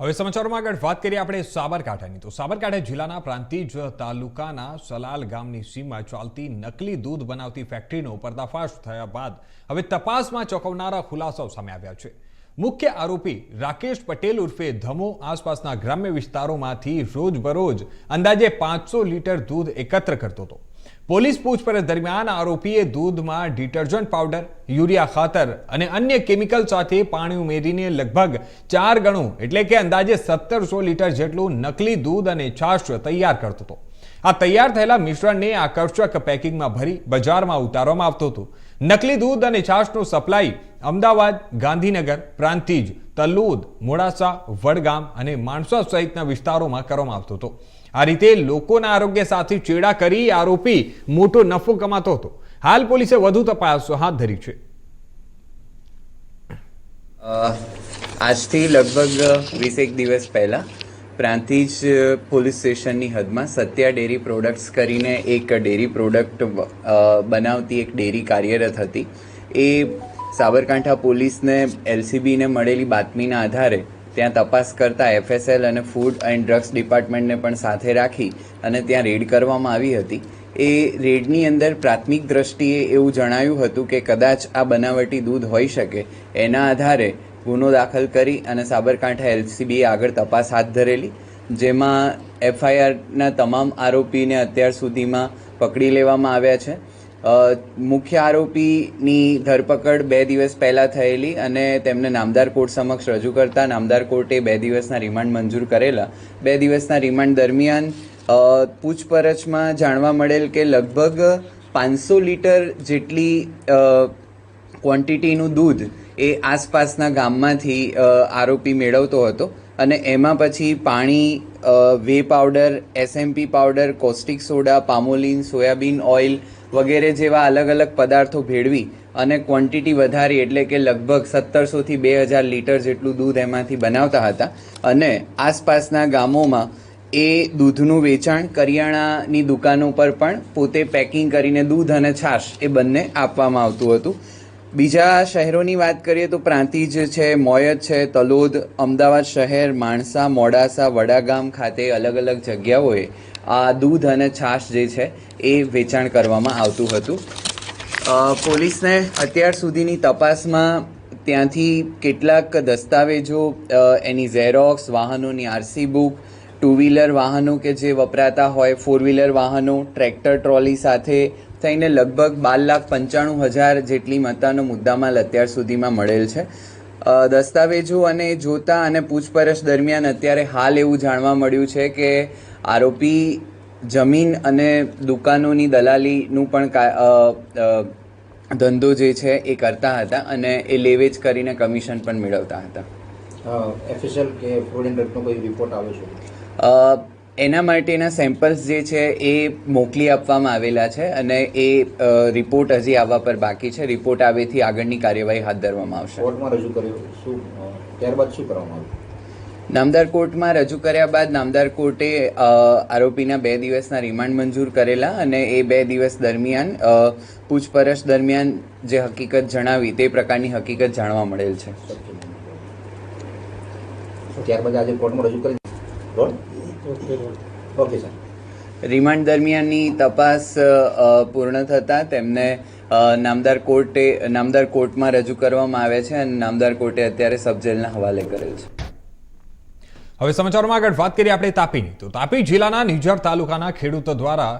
હવે સમાચારોમાં આગળ વાત કરીએ આપણે સાબરકાંઠાની તો સાબરકાંઠા જિલ્લાના પ્રાંતિજ તાલુકાના સલાલ ગામની સીમમાં ચાલતી નકલી દૂધ બનાવતી ફેક્ટરીનો પર્દાફાશ થયા બાદ હવે તપાસમાં ચોંકાવનારા ખુલાસાઓ સામે આવ્યા છે। મુખ્ય આરોપી રાકેશ પટેલ ઉર્ફે ધમો આસપાસના ગ્રામ્ય વિસ્તારોમાંથી રોજબરોજ અંદાજે 500 લીટર દૂધ એકત્ર કરતો હતો। પોલીસ પૂછપરછ દરમિયાન આરોપીએ દૂધમાં ડિટર્જન્ટ પાવડર, યુરિયા ખાતર અને અન્ય કેમિકલ સાથે પાણી ઉમેરીને લગભગ 4 ગણું એટલે કે અંદાજે 1700 લીટર જેટલું નકલી દૂધ અને છાશ તૈયાર કરતો હતો। આ તૈયાર થયેલા મિશ્રણને આકર્ષક પેકિંગમાં ભરી બજારમાં ઉતારવામાં આવતું હતું। નકલી દૂધ અને છાશનો સપ્લાય અમદાવાદ, ગાંધીનગર, પ્રાંતિજ, તલોદ, મોડાસા, વડગામ અને માણસા સહિતના વિસ્તારોમાં કરવામાં આવતો હતો। આ રીતે લોકોના આરોગ્ય સાથે ચેડા કરી આરોપી મોટો નફો કમાતો હતો। હાલ પોલીસે વધુ તપાસ હાથ ધરી છે। આજથી લગભગ 20 દિવસ પહેલા પ્રાંતિજ પોલીસ સ્ટેશનની હદમાં સત્યા ડેરી પ્રોડક્ટ્સ કરીને એક ડેરી પ્રોડક્ટ બનાવતી એક ડેરી કાર્યરત હતી। એ સાબરકાંઠા પોલીસને એલસીબીને મળેલી બાતમીના આધારે ત્યાં તપાસ કરતા એફએસએલ અને ફૂડ એન્ડ ડ્રગ્સ ડિપાર્ટમેન્ટને પણ સાથે રાખી અને ત્યાં રેડ કરવામાં આવી હતી। એ રેડની અંદર પ્રાથમિક દ્રષ્ટિએ એવું જણાયું હતું કે કદાચ આ બનાવટી દૂધ હોઈ શકે। એના આધારે ગુનો દાખલ કરી અને સાબરકાંઠા એલસીબીએ આગળ તપાસ હાથ ધરેલી, જેમાં એફઆઈઆરના તમામ આરોપીને અત્યાર સુધીમાં પકડી લેવામાં આવ્યા છે। મુખ્ય આરોપીની ધરપકડ 2 દિવસ પહેલાં થયેલી અને તેમને નામદાર કોર્ટ સમક્ષ રજૂ કરતા નામદાર કોર્ટે 2 દિવસના રિમાન્ડ મંજૂર કરેલા। 2 દિવસના રિમાન્ડ દરમિયાન પૂછપરછમાં જાણવા મળેલ કે લગભગ 500 લીટર જેટલી ક્વોન્ટિટીનું દૂધ એ આસપાસના ગામમાંથી આરોપી મેળવતો હતો અને એમાં પછી પાણી, whey powder, SMP powder, caustic soda, palmolein, soybean oil વગેરે જેવા અલગ અલગ પદાર્થો ભેળવી અને ક્વોન્ટિટી વધારી એટલે કે લગભગ 1700થી 2000 લીટર જેટલું દૂધ એમાંથી બનાવતા હતા અને આસપાસના ગામોમાં એ દૂધનું વેચાણ કરિયાણાની દુકાનો પર પણ પોતે પેકિંગ કરીને દૂધ અને છાશ એ બંને આપવામાં આવતું હતું। બીજા શહેરોની વાત કરીએ તો પ્રાંતિજ છે, મોયત છે, તલોદ, અમદાવાદ શહેર, માણસા, મોડાસા, વડાગામ ખાતે અલગ અલગ જગ્યાઓએ આ દૂધ અને છાશ જે છે એ વેચાણ કરવામાં આવતું હતું। પોલીસને અત્યાર સુધીની તપાસમાં ત્યાંથી કેટલાક દસ્તાવેજો, એની ઝેરોક્સ, વાહનોની આરસી બુક, 2 વ્હીલર વાહનો કે જે વપરાતા હોય, 4 વ્હીલર વાહનો, ટ્રેક્ટર ટ્રોલી સાથે થઈને લગભગ 12,95,000 જેટલી મત્તાનો મુદ્દામાલ અત્યાર સુધીમાં મળેલ છે। દસ્તાવેજો અને જોતા અને પૂછપરછ દરમિયાન અત્યારે હાલ એવું જાણવા મળ્યું છે કે આરોપી જમીન અને દુકાનોની દલાલીનું પણ ધંધો જે છે એ કરતા હતા અને એ લેવેચ કરીને કમિશન પણ મેળવતા હતા। એફએસએલ કે ફૂડ એન્ડ ડ્રગનો કોઈ રિપોર્ટ આવ્યો છે? એના માટેના સેમ્પલ્સ જે છે એ મોકલી આપવામાં આવેલા છે અને એ રિપોર્ટ હજી આવવા પર બાકી છે। રિપોર્ટ આવેથી આગળની કાર્યવાહી હાથ ધરવામાં આવશે। કોર્ટમાં રજૂ કર્યું, શું ત્યારબાદ શું કરવામાં આવ્યું? નામદાર કોર્ટમાં રજૂ કર્યા બાદ નામદાર કોર્ટે આરોપીના 2 દિવસના રિમાન્ડ મંજૂર કરેલા અને એ 2 દિવસ દરમિયાન પૂછપરછ દરમિયાન જે હકીકત જણાવી તે પ્રકારની હકીકત જાણવા મળેલ છે। ત્યારબાદ આજે કોર્ટમાં રજૂ કરી ઓકે સર। રિમાન્ડ દરમિયાનની તપાસ પૂર્ણ થતાં તેમને નામદાર કોર્ટમાં રજૂ કરવામાં આવે છે અને નામદાર કોર્ટે અત્યારે સબ જેલના હવાલે કરેલ છે। હવે સમાચારોમાં આગળ વાત કરીએ આપણે તાપીની તો તાપી જિલ્લાના નિઝર તાલુકાના ખેડૂતો દ્વારા